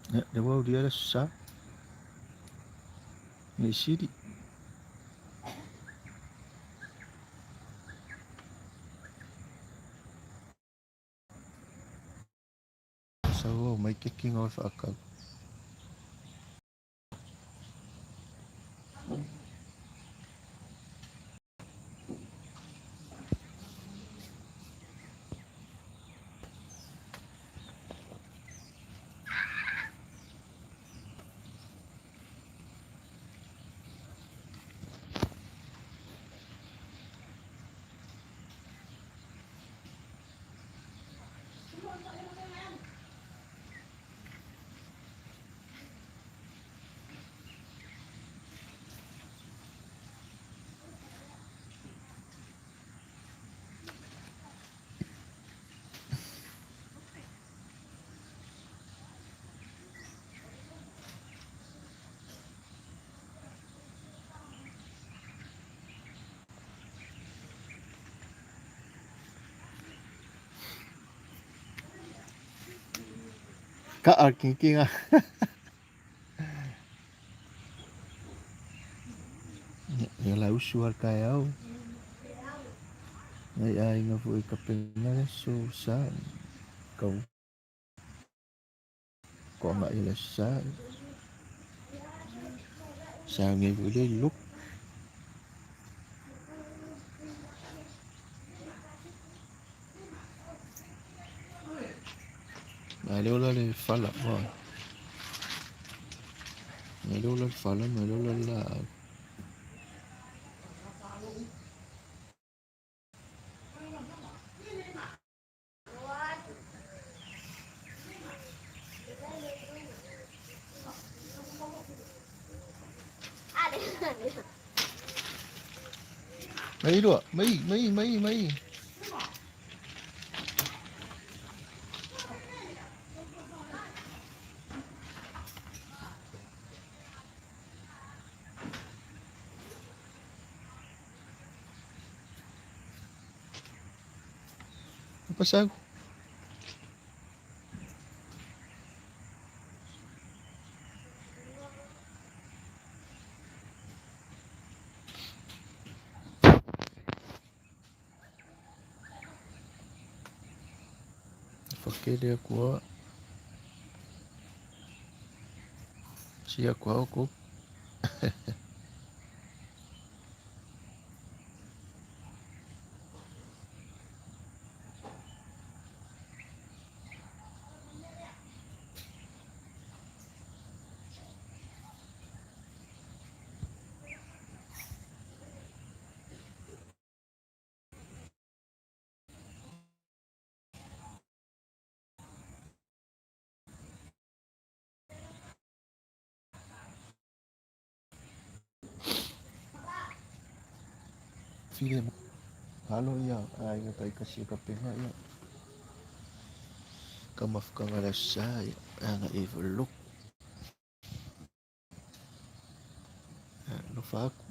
Dawa dia sa ni siri so may kicking off akal. Ka kicking ah. Nga la usual kaya ay nga po ikapinga so sa kau ko nga ila sa ngi boleh look Malola le fala mo. Malola fala malola la. Mai dua, mai. Apa sah? Pakai dia kuat. Siap kuat aku. Film. Halo ya, ay nga tayo kasi kapinga ya. Kamaf ka nga saya, nga evil look. Lupa ako.